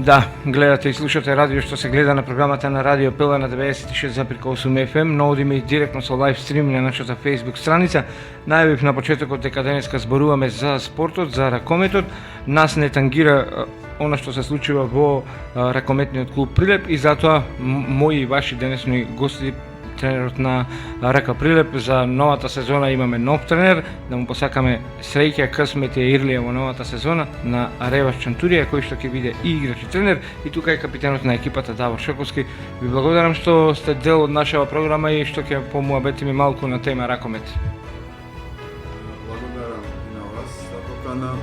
Да, гледате и слушате радио што се гледа на програмата на Радио Пела на 96,8 FM, но одиме и директно со лайв стрим на нашата Facebook страница. Најавив на почетокот дека денеска зборуваме за спортот, за ракометот. Нас не тангира она што се случува во ракометниот клуб Прилеп и затоа мои и ваши денесни гости, тренерот на РК Прилеп, за новата сезона имаме нов тренер, да му посакаме среќа, късмет и ирлија во новата сезона на Реваш Чантурија, кој што ќе биде и играч и тренер, и тука е капитенот на екипата Давор Шоковски. Ви благодарам што сте дел од нашава програма и што ќе помуабетиме малку на тема ракомет. Благодарам и на вас за покана,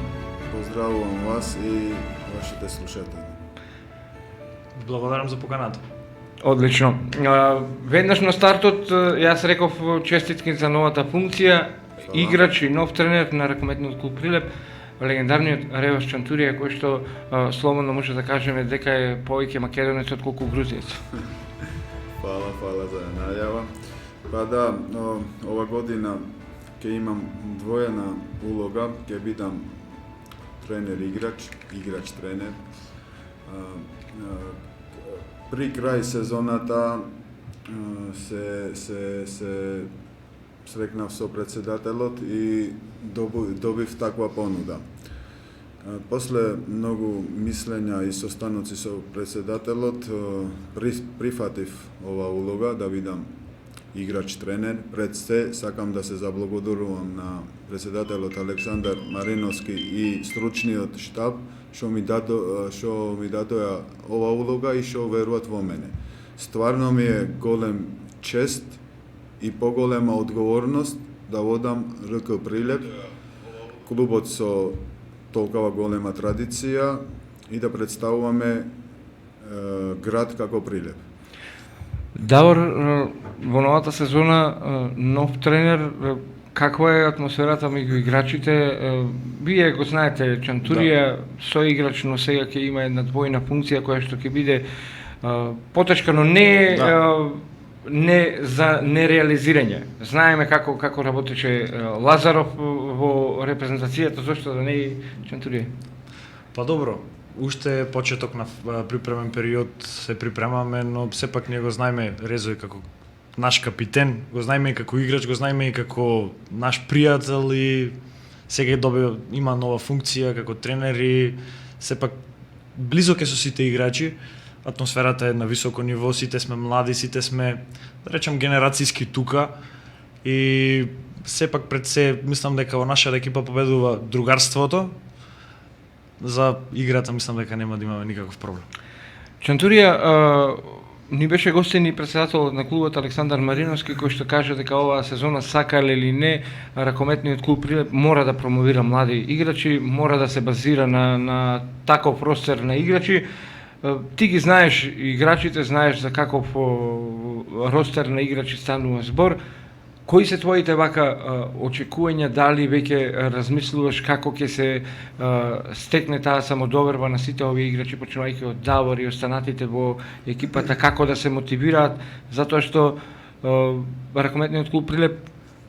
поздравувам вас и вашите слушатели. Благодарам за поканата. Одлично. Веднаш на стартот, јас реков честитки за новата функција, играч и нов тренер на ракометниот клуб Прилеп, легендарниот Реваш Чантурија, кој што слободно може да кажеме дека е повеќе македонец од колку грузиец. Фала за најава. Па да, ова година ќе имам двојна улога, ќе бидам играч-тренер. При крај сезоната се срекнав со председателот и добив таква понуда. После многу мислења и состаноци со председателот прифатив ова улога да бидам играч-тренер. Пред се сакам да се заблагодарувам на председателот Александар Мариновски и стручниот штаб што ми дадоа ова улога и што веруваат во мене. Стварно ми е голем чест и поголема одговорност да водам РК Прилеп, клубот со толкова голема традиција и да представуваме град како Прилеп. Давор, во новата сезона нов тренер, каква е атмосферата меѓу играчите? Вие го знаете, Чантурија соиграч, но сега ќе има една двојна функција која што ќе биде потешка, но не за нереализирање. Знаеме како работеше Лазаров во репрезентацијата, зошто да не и Чантурија? Па добро, уште е почеток на припремен период, се припремаме, но сепак ние го знаеме Резој како наш капитен, го знаеме и како играч, го знаеме и како наш пријател и сега има нова функција како тренер и сепак близок е со сите играчи. Атмосферата е на високо ниво, сите сме млади, сите сме, да речам, генерацијски тука и сепак пред се мислам дека во нашата екипа победува другарството. За играта мислам дека нема да имаме никаков проблем. Чантурија ни беше гостин и председателот на клубот Александар Мариновски, кој што кажа дека оваа сезона, сакале или не, ракометниот клуб Прилеп мора да промовира млади играчи, мора да се базира на таков ростер на играчи. Ти ги знаеш играчите, знаеш за каков ростер на играчи станува збор. Кои се твоите вака очекувања, дали веќе размислуваш како ќе се стекне таа самодоверба на сите овие играчи, почнувајќи од Давор и останатите во екипата, како да се мотивираат, затоа што ракометниот клуб Прилеп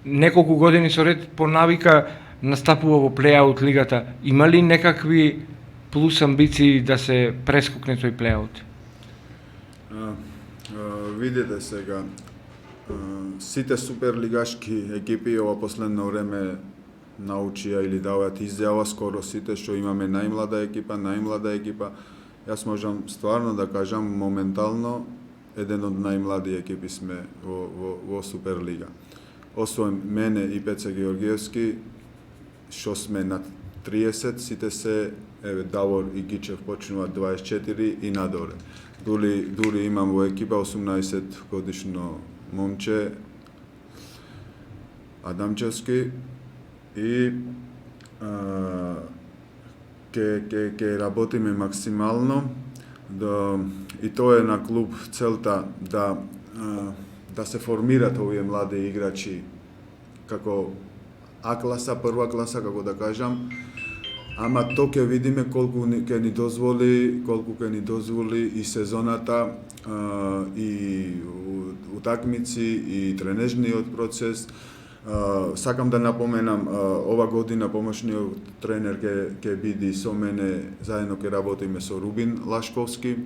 неколку години со ред по навика настапува во плејаут лигата. Има ли некакви плюс амбиции да се прескокне тој плејаут? Видите сега, сите суперлигашки екипи ова последно време научија или даваат изјава скоро сите што имаме најмлада екипа. Јас можам стварно да кажам моментално еден од најмлади екипи сме во Суперлига. Освен мене и Пеце Георгиевски што сме на 30, сите се Давор и Гичев почнуваат 24 и надоре. Дури имам во екипа 18 годишно момче Адамчевски и ќе работиме максимално и тоа е на клуб целта да се формираат овие млади играчи како А класа, прва класа, како да кажам, ама то ќе видиме колку ќе ни дозволи и сезоната и утакмици и тренежниот процес. Сакам да напоменам, ова година помошниот тренер ќе биде со мене, заедно ќе работиме со Рубин Лашковски.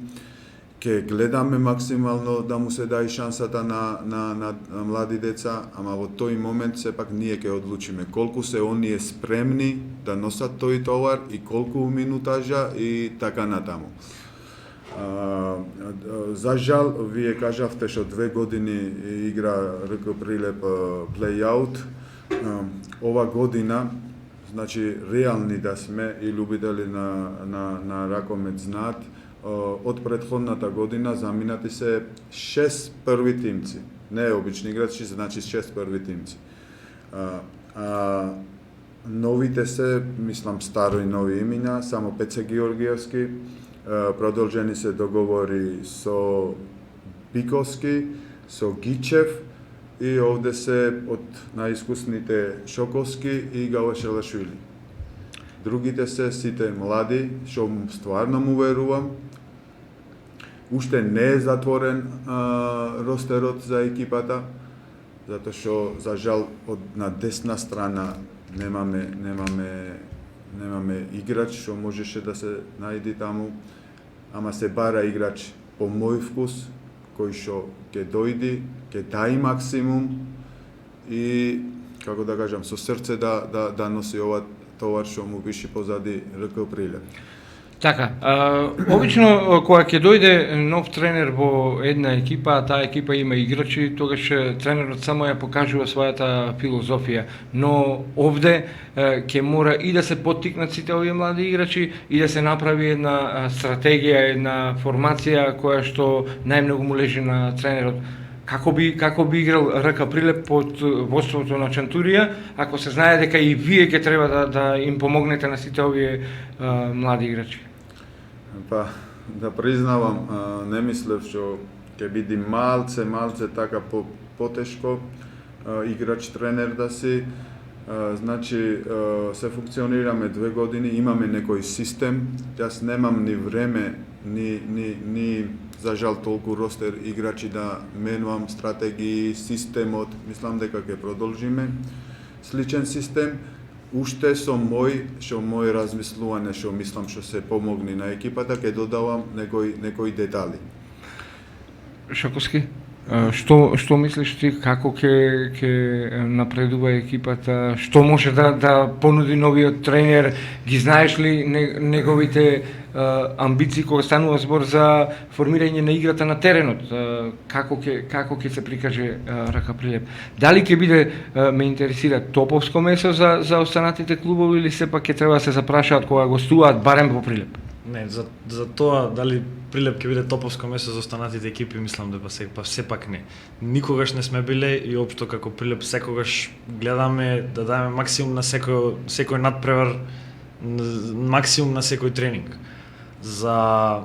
Ќе гледаме максимално да му се даде шансата на млади деца, ама во тој момент сепак ние ќе одлучиме колку се оние спремни да носат тој товар и колку минутажа и така натаму. За жал, вие кажавте што 2 години игра РК Прилеп плей-аут. Ова година, значи реални да сме и љубители на ракомет знаат, од претходната година заминати се 6 први тимци. Не обични играчи, значи 6 први тимци. Новите се, мислам, старо и нови имиња, само Пеце Георгиевски, продолжени се договори со Биковски, со Гичев и овде се од најискусните Шоковски и Галашелашвили. Другите се сите млади, што стварно му верувам. Уште не е затворен ростерот за екипата, затоа што за жал на десна страна немаме играч што можеше да се најде таму, ама се бара играч по мој вкус, кој што ќе дојди, ќе дај максимум и, како да кажам, со срце да носи ова товар што му виши позади РК Прилеп. Така, обично кога ќе дојде нов тренер во една екипа, а таа екипа има играчи, тогаш тренерот само ја покажува својата филозофија. Но овде ќе мора и да се поттикнат сите овие млади играчи и да се направи една стратегија, една формација која што најмногу му лежи на тренерот. Како би играл РК Прилеп под водството на Чантурија, ако се знае дека и вие ќе треба да им помогнете на сите овие млади играчи? Па, да признавам, не мислев што ќе биде малце така потешко играч тренер да си. Значи, се функционираме 2 години, имаме некој систем. Јас немам ни време, ни за жал толку ростер играчи да менувам стратегии, системот. Мислам дека ќе продолжиме сличен систем. Уште со мој размислување, што мислам што се помогни на екипата, ќе додавам некои детали. Шаковски, што мислиш ти, како ќе напредува екипата, што може да понуди новиот тренер, ги знаеш ли неговите амбиции кога станува збор за формирање на играта на теренот, како ќе се прикаже РК Прилеп? Дали ќе биде, ме интересира, топовско месо за останатите клубови или сепак ќе треба да се запрашаат кога гостуваат барем во Прилеп? Не, за тоа дали Прилеп ќе биде топовско место за останатите екипи, мислам дека сепак не. Никогаш не сме биле и општо како Прилеп секогаш гледаме да дадеме максимум на секој надпревар, максимум на секој тренинг. За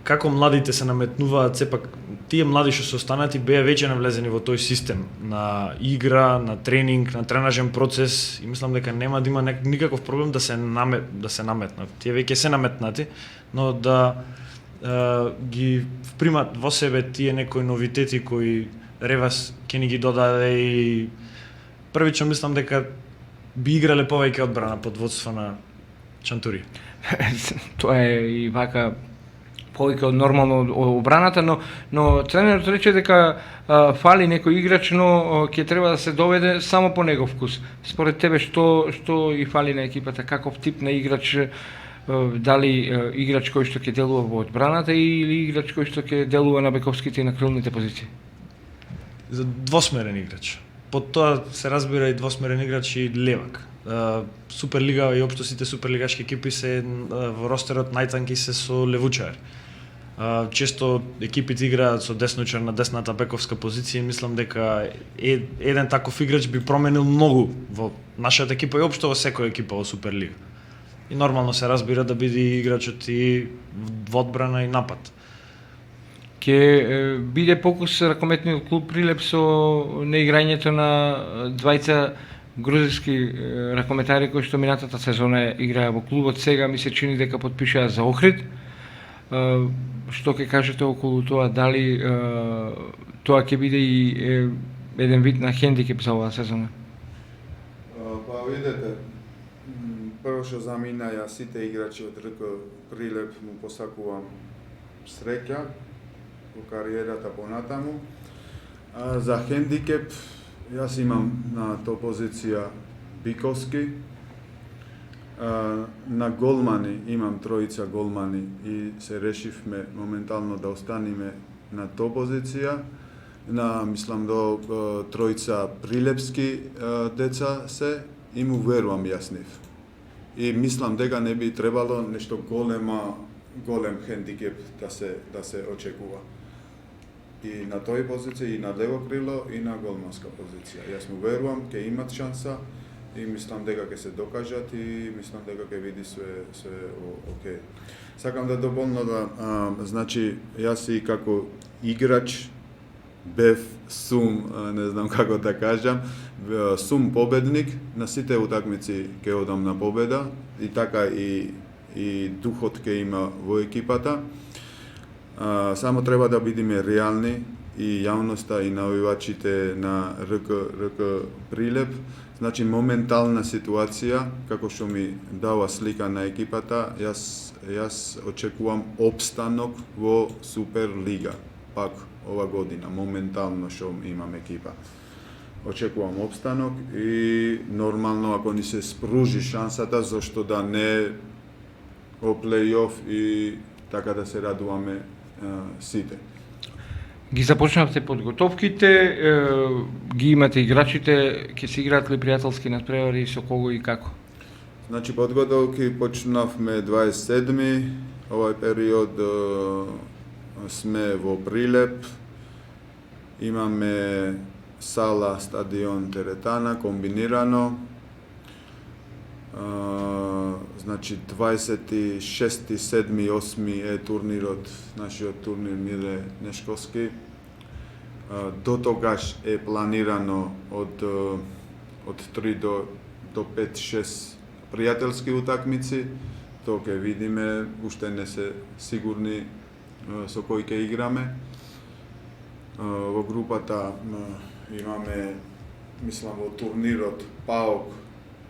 како младите се наметнуваат, сепак тие млади што се останати беа веќе навлезени во тој систем на игра, на тренинг, на тренажен процес и мислам дека нема да има никаков проблем да се наметнат. Тие веќе се наметнати, но да ги впримат во себе тие некои новитети кои Ревас ќе ни ги додаде и првично мислам дека би играле повеќе одбрана под водство на Чантури. Тоа е и вака повеќе од нормално од обраната, но тренерот рече дека фали некој играч, но ќе треба да се доведе само по негов вкус. Според тебе што и фали на екипата, каков тип на играч, дали играч кој што ќе делува во одбраната или играч кој што ќе делува на бековските и на крилните позиции? За двосмерен играч. Под тоа се разбира и двосмерен играч и левак. Суперлига и општо сите суперлигашки екипи се во ростерот најтанки се со левучар. Често екипите играат со десночар на десната бековска позиција и мислам дека еден таков играч би променил многу во нашата екипа и општо во секоја екипа во Суперлига. И нормално се разбира да биде играчот и во одбрана и напад. Ќе биде покус ракометниот клуб Прилеп со неиграњето на двајца грузински ракометари кои што минатата сезона играа во клубот, сега ми се чини дека потпишаа за Охрид. Што ќе кажете околу тоа, дали тоа ќе биде и еден вид на хендикеп за оваа сезона? Па видете, прво што за мене, јас сите играчи од РК Прилеп му посакувам среќа во кариерата понатаму. За хендикеп, јас имам на тој позиција Биковски. На голмани имам тројца голмани и се решивме моментално да останеме на тој позиција. Мислам до тројца прилепски деца се и му верувам јас нив. И мислам дека не би требало нешто голем хендикеп да се очекува. И на тој позиција, и на лево крило, и на голманска позиција. Јас му верувам, ќе имат шанса и мислам дека ќе се докажат и мислам дека ќе види све окей. Сакам да дополнам значи јас и како играч бев не знам како да кажам, сум победник, на сите утакмици ќе одам на победа и така и духот ќе има во екипата. Само треба да бидеме реални и јавноста и навивачите на РК Прилеп. Значи моментална ситуација, како што ми дава слика на екипата, јас очекувам опстанок во Суперлига, пак ова година, моментално што имам екипа. Очекувам опстанок и нормално ако ни се спружи шансата, зашто да не во плей-оф и така да се радуваме сите. Ги започнавте подготовките, ги имате играчите, ќе се играат ли пријателски надпревари, со кого и како? Значи подготовки почнавме 27-ми, овој период сме во Прилеп, имаме сала, стадион Теретана, комбинирано. Значи 26, 7, 8 е турнирот, нашиот турнир Миле Нешковски. До тогаш е планирано од 3 до 5-6 пријателски утакмици. Тоа ќе видиме, уште не се сигурни со кој ќе играме. Во групата имаме, мислам, во турнирот ПАОК,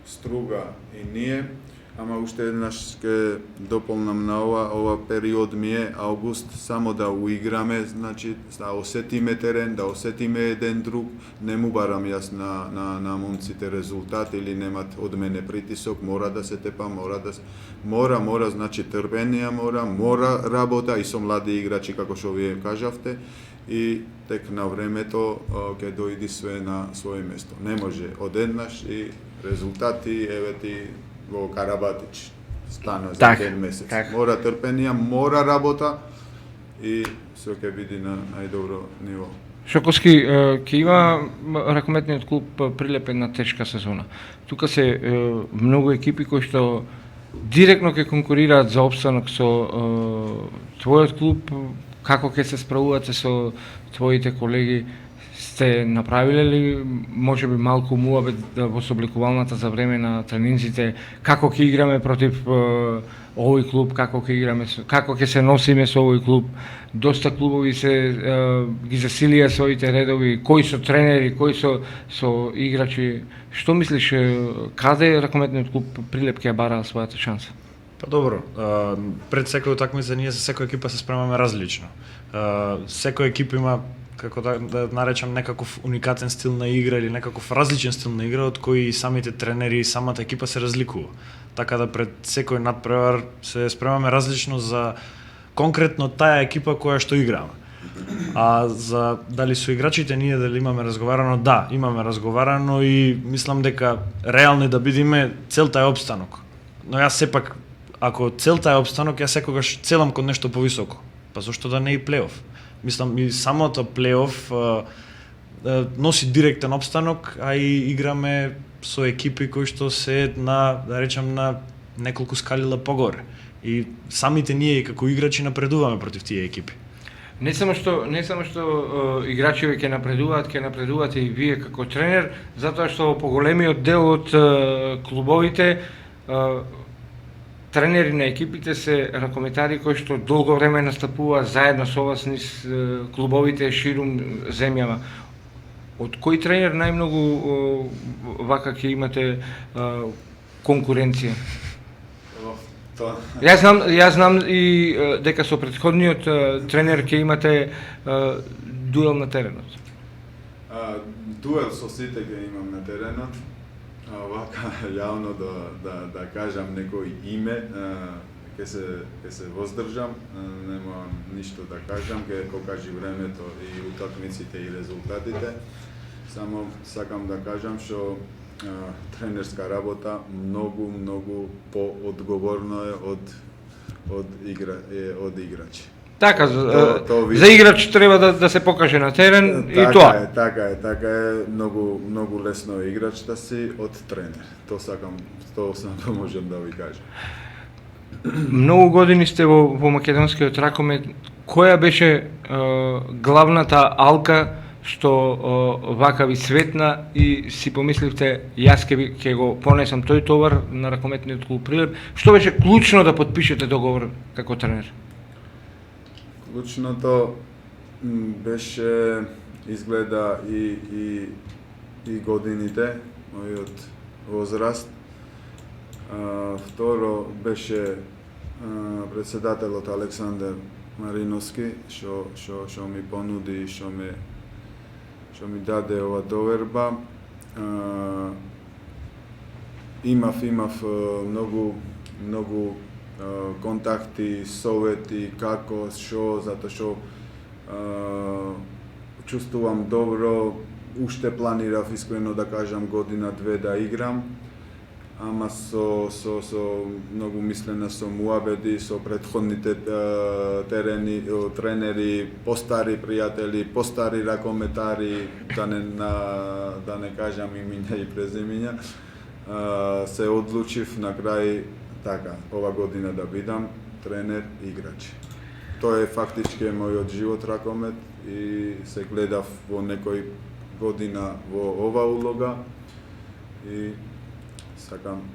Струга и ние, ама уште еднаш ќе дополнам на ова период ми е август, само да уиграме, значи да осетиме терен, да осетиме еден друг, не му барам јас на момците резултат или немат од мене притисок, мора да се тепа, мора, значи трпение мора работа и со млади играчи како што вие кажавте и тек на времето ќе дојди све на своје место. Не може одеднаш и резултати, еве ти во Карабатич стана за еден месец. Мора трпение, мора работа и се ќе биде на најдобро ниво. Шоковски, ќе има ракометниот клуб Прилеп една тешка сезона. Тука се многу екипи кои што директно ќе конкурираат за опстанок со твојот клуб. Како ќе се справувате со твоите колеги? Сте направиле ли можеби малку муабет во собликувалната за време на тренинзите, како ќе играме против овој клуб, како ќе се носиме со овој клуб? Доста клубови ги засилија своите редови, кои со тренери, кои со играчи. Што мислиш, каде ракометниот клуб Прилеп ќе бара својата шанса? Па добро, пред секоја утакмица ние за секоја екипа се спремаме различно. Секоја екипа има, како да наречам, некаков уникатен стил на игра или некаков различен стил на игра од кој и самите тренери и самата екипа се разликува. Така да пред секој надпревар се спремаме различно за конкретно таа екипа која што играме. А за дали со играчите ние дали имаме разговарано, да, имаме разговарано и мислам дека реални да бидеме, целта е опстанок. Но јас сепак, ако целта е опстанок, јас секогаш целам кон нешто повисоко. Па зошто да не и плейоф? Мислам, и самото плейоф носи директен опстанок, а и играме со екипи кои што се на, да речам, на неколку скалила погоре. И самите ние како играчи напредуваме против тие екипи. Не само што играчите ќе напредуваат и вие како тренер, затоа што поголемиот дел од клубовите тренери на екипите се ракометари кои што долго време настапуваат заедно со вас низ клубовите ширум земјава. Од кој тренер најмногу вака ќе имате конкуренција? Тоа Јас знам и дека со претходниот тренер ќе имате дуел на теренот. дуел со сите ќе имам на теренот. Вака јавно да кажам некој име, ќе се воздржам, немам ништо да кажам, ќе покажи времето и утакмиците и резултатите. Само сакам да кажам што тренерска работа многу поодговорно е од играч. Така, тоа за играч треба да се покаже на терен и тоа. Така е, многу лесно е играч да си од тренер. Тоа само можам да ви кажам. Многу години сте во македонскиот ракомет. Која беше главната алка што вака ви светна и си помисливте јас ќе го понесам тој товар на ракометниот клуб Прилеп? Што беше клучно да потпишете договор како тренер? Клучното беше изгледа и годините, мојот возраст. Второ беше председателот Александар Мариновски што ми понуди, што ми даде ова доверба. Имав многу контакти, совети, како, што, затоа што чувствувам добро, уште планирав искрено да кажам година-две да играм, ама со многу мислена со муабети, со претходните тренери, постари пријатели, постари ракометари, да не кажам имиња и презимиња, се одлучив на крај така, ова година да бидам тренер играч. Тоа е фактички мојот живот ракомет и се гледав во некој година во ова улога и сакам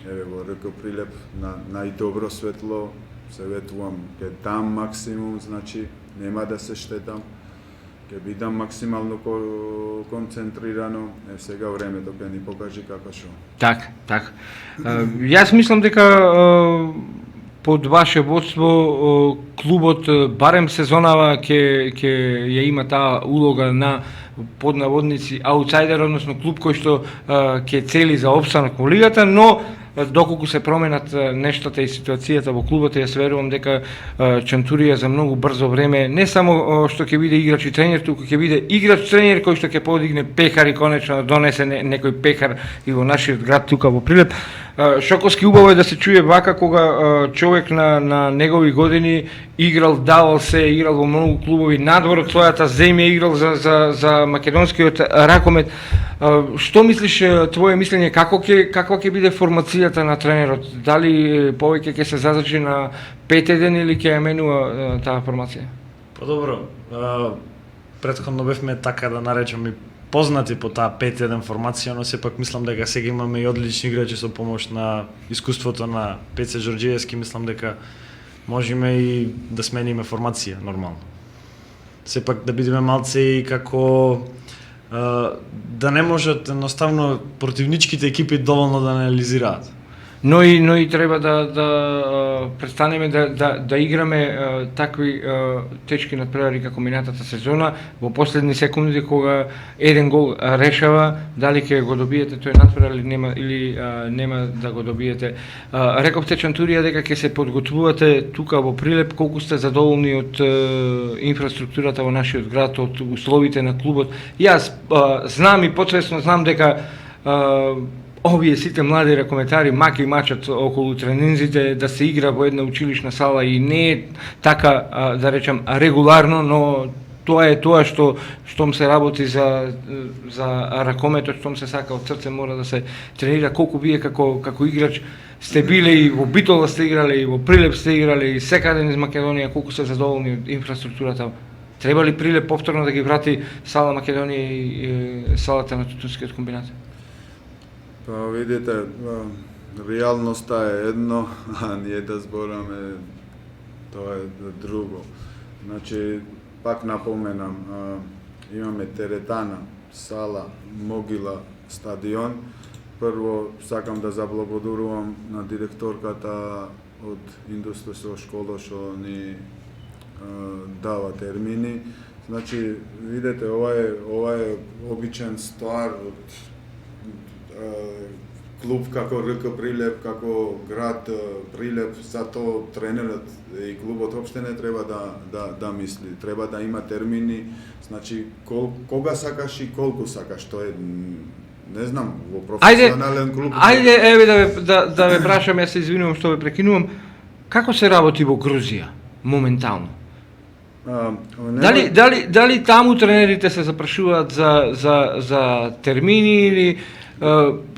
во РК Прилеп на најдобро светло, се ветувам ке дам максимум, значи нема да се штетам, ќе бидам максимално концентрирано, сега времето ќе ни покажи како што. Така. Јас мислам дека под ваше водство клубот барем сезонава ќе ја има таа улога на под наводници аутсайдер, односно клуб кој што ќе цели за опстанок во лигата, но доколку се променат нештата и ситуацијата во клубот, јас верувам дека Чантурија за многу брзо време не само што ќе биде играч и тренер, туку ќе биде играч тренер кој што ќе подигне пехар и конечно донесе некој пехар и во нашиот град тука во Прилеп. Шоковски убаво е да се чуе вака кога човек на негови години играл, давал се, играл во многу клубови надвор од својата земја, играл за македонскиот ракомет. Што мислиш, твое мислење, каква ќе биде формацијата на тренерот? Дали повеќе ќе се задржи на 5-1 или ќе ја менува таа формација? Добро. Претходно бевме така да наречам и познати по таа 5-1 формација, но сепак мислам дека сега имаме и одлични играчи со помош на искуството на Пеце Ѓорѓиевски, мислам дека можеме и да смениме формација нормално. Сепак да бидеме малце и како да не можат едноставно противничките екипи доволно да анализираат. Но и треба да престанеме да играме такви тешки надпревари како минатата сезона, во последни секунди кога еден гол решава дали ќе го добиете тој надпревар или нема да го добиете. Рековте Чантурија дека ќе се подготвувате тука во Прилеп, колку сте задоволни од инфраструктурата во нашиот град, од условите на клубот. Јас знам и потресно знам дека овие сите млади ракометари маки мачат околу тренинзите, да се игра во една училишна сала и не е така, да речам, регуларно, но тоа е тоа штом се работи за ракометот, штом се сака од срце, мора да се тренира. Колку вие како играч сте биле и во Битола сте играле, и во Прилеп сте играле, и секаде низ Македонија, колку сте задоволни од инфраструктурата? Треба ли Прилеп повторно да ги врати Сала Македонија и салата на Тутунскиот комбинат? Па видите, реалноста е едно, а ние да збораме тоа е друго. Значи, пак напоменам, имаме теретана, Sala, Могила, стадион. Прво сакам да заблагодарувам на директорката од индустријска школа што ни дава термини. Значи, видете, ова е обичен ствар од клуб како РК Прилеп, како град Прилеп, затоа тренерот и клубот опште не треба да мисли, треба да има термини, значи кога сакаш и колку сакаш, тоа е не знам, во професионален клуб. Ајде, еве да ве прашам, јас се извинувам што ве прекинувам, како се работи во Грузија моментално? Дали таму тренерите се запрашуваат за термини или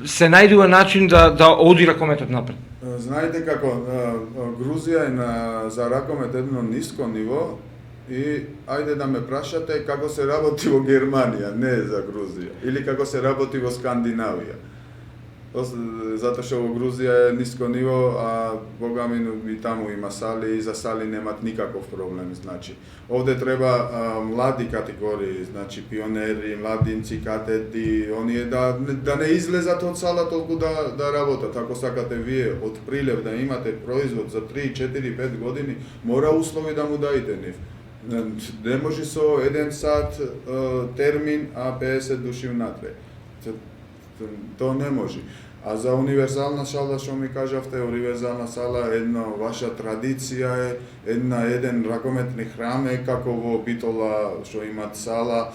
се најдува начин да оди ракометот напред? Знаете како, Грузија е за ракомет едно ниско ниво и ајде да ме прашате како се работи во Германија, не за Грузија, или како се работи во Скандинавија. Затоа што во Грузија е ниско ниво, а богами и таму има сали и за сали немат никаков проблем, значи. Овде треба млади категории, значи пионери, младинци, кадети, оние да не излезат од сала толку да работат. Ако сакате вие од Прилеп да имате производ за 3, 4, 5 години, мора услови да му дајте нив. Не може со 1 сат термин, а 50 души внатре. Тоа не може. А за универзална сала, што ми кажавте, универзална сала е една ваша традиција е, еден ракометни храм е, како во Битола што имат сала,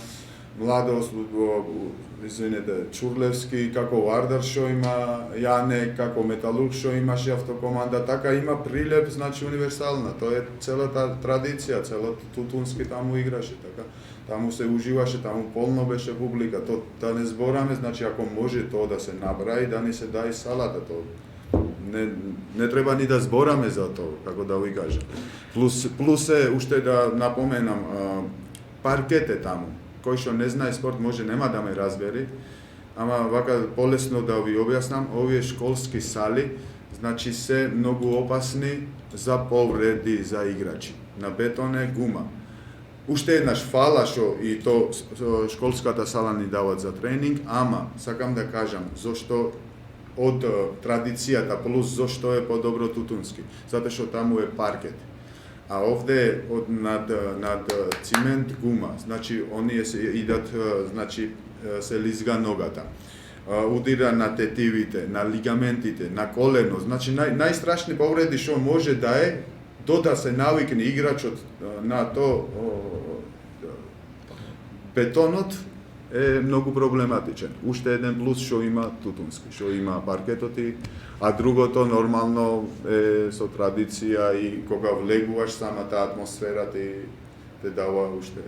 младост во Чурлевски, како Вардар што има Јане, како Металург што имаше автокоманда, така има Прилеп, значи универсална. Тоа е целата традиција, целот Тутунски таму играше, така. Таму се уживаше, таму полно беше публика. Да не збораме, значи ако може тоа да се набраи, да ни се дај салата, тоа не треба ни да збораме за тоа, како да ви кажам. Плюс е, уште да напоменам, паркет е таму. Кој што не знае спорт може нема да ме разбери, ама вака полесно да ви објаснам, овие школски сали, значи се многу опасни за повреди за играчи. На бетон е гума. Уште еднаш фала што и то школската сала ни дават за тренинг, ама сакам да кажам зошто од традицијата плюс зошто е подобро Тутунски, затоа што таму е паркет. А овде од над цимент гума, значи оние се идат, значи се лизга ногата. Удира на тетивите, на лигаментите, на колено, значи најстрашни повреди што може да е да се навикне играчот на то бетонот е многу проблематичен. Уште еден плюс што има Тутунски, што има паркетот а другото нормално е со традиција и кога влегуваш самата атмосфера те дава уште.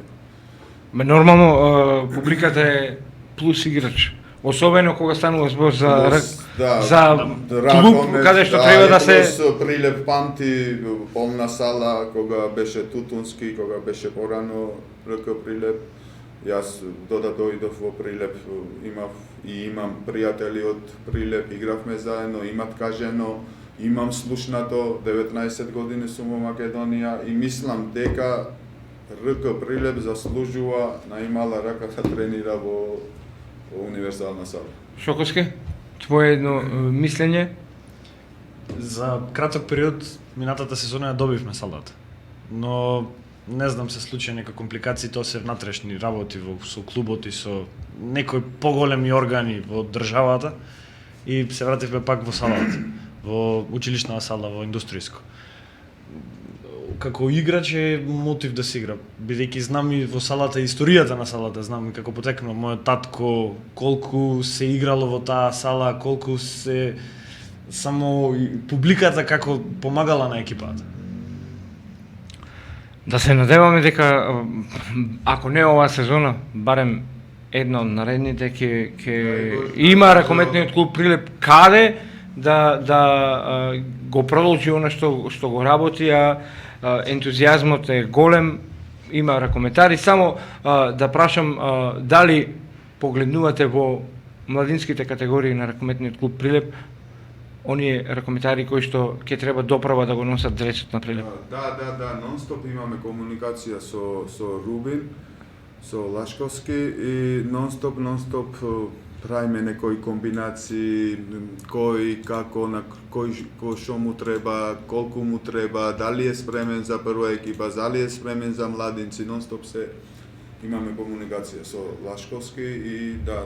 Нормално публиката е плюс играч. Особено кога станува збор за клуб, каде што треба да се... Прилеп памти, полна сала, кога беше Тутунски, кога беше порано РК Прилеп. Јас дојдов во Прилеп, имам пријатели од Прилеп, игравме заедно, имат кажено, имам слушнато, 19 години сум во Македонија и мислам дека РК Прилеп заслужува најмала рака да тренира во универзална сала. Шоковски, твое едно мислење? За краток период минатата сезона ја добивме салата. Но не знам, се случи нека компликации, тоа се внатрешни работи со клубот и со некои поголеми органи во државата и се вративме пак во салата, во училишна сала, во индустријско. Како играч е мотив да се игра, бидејќи знам и во салата историјата на салата, знам и како потекнува мојот татко, колку се играло во таа сала, колку се само публиката како помагала на екипата. Да се надеваме дека ако не оваа сезона, барем една од наредните ќе има ракометниот клуб Прилеп каде да го продолжи она што го работи, ентузијазмот е голем, има ракометари. Само да прашам дали погледнувате во младинските категории на ракометниот клуб Прилеп оние ракометари кои што ќе треба доправа да го носат дресот на Прилеп? Да, нон-стоп имаме комуникација со Рубин, со Лашковски и нон-стоп правиме некои комбинации, кој, како, на кој што му треба, колку му треба, дали е спремен за прва екипа, дали е спремен за младинци, нон-стоп се имаме комуникација со Лашковски и да.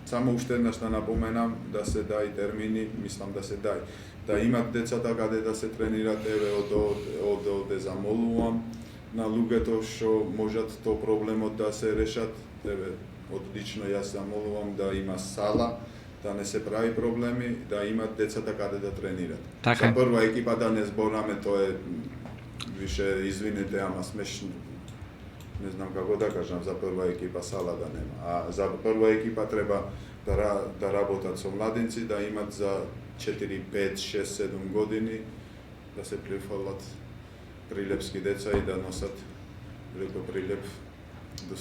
Само уште еднаш да напоменам да се дај термини, мислам да се дај. Да имат децата каде да се тренират, еве од замолувам на луѓето што можат то проблемот да се решат, еве одлично јас замолувам да има сала, да не се прави проблеми, да имат децата каде да тренират. Така. За прва екипа да не збораме, тоа е више извинете, ама смешно. Не знам како да кажам, за прва екипа сала да нема. А за прва екипа треба да работат со младинци, да имат за 4, 5, 6, 7 години, да се прифалат прилепски деца и да носат велико прилеп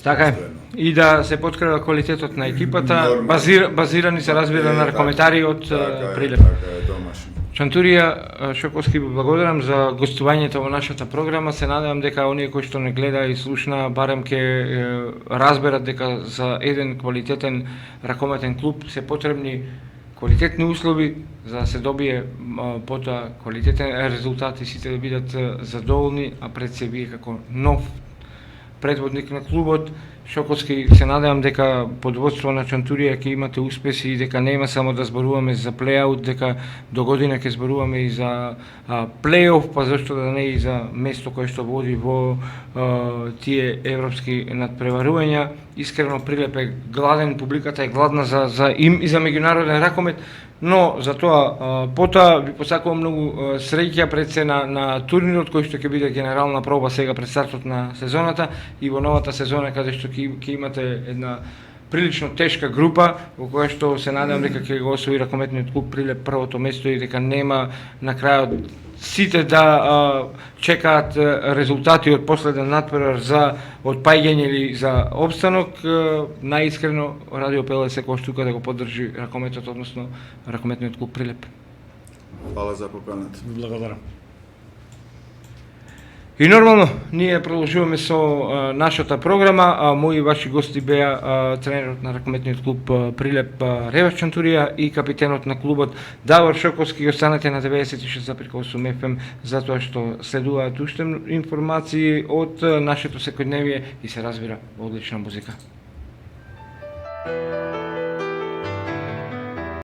Така е. достоинствено. И да се подкрепа квалитетот на екипата, Нормално. базирани се разбира на ракометари од Прилеп. Така е, домашно. Чантурија Шоковски, ви благодарам за гостувањето во нашата програма. Се надевам дека оние кои што не гледа и слушна барем ќе разберат дека за еден квалитетен ракометен клуб се потребни квалитетни услови за да се добие потоа квалитетен резултат и сите да бидат задоволни, а пред се вие како нов предводник на клубот Шоковски, се надевам дека под водство на Чантурија ќе имате успеси и дека нема само да зборуваме за плејаут, дека до година ќе зборуваме и за плејоф, па зашто да не и за место кое што води во тие европски надпреварувања. Искрено Прилеп е гладен, публиката е гладна за меѓународен ракомет, но за тоа потоа ви посакувам многу среќа пред се на турнирот кој што ќе биде генерална проба сега пред стартот на сезоната и во новата сезона каде што ќе имате една прилично тешка група во која што се надевам дека ќе го освои ракометниот клуб Прилеп првото место и дека нема на крајот сите да чекаат резултати од последен надпревар за отпаѓање или за опстанок. Најискрено Радио ПЛС кој тука да го поддржи ракометот, односно ракометниот клуб Прилеп. Фала за поканата. Благодарам. И нормално, ние продолжуваме со нашата програма. Мои ваши гости беа тренерот на ракометниот клуб Прилеп Реваш Чантурија и капитенот на клубот Давор Шоковски. Останете на 96,8 FM затоа што следуваат уште информации од нашето секојдневие и се разбира одлична музика.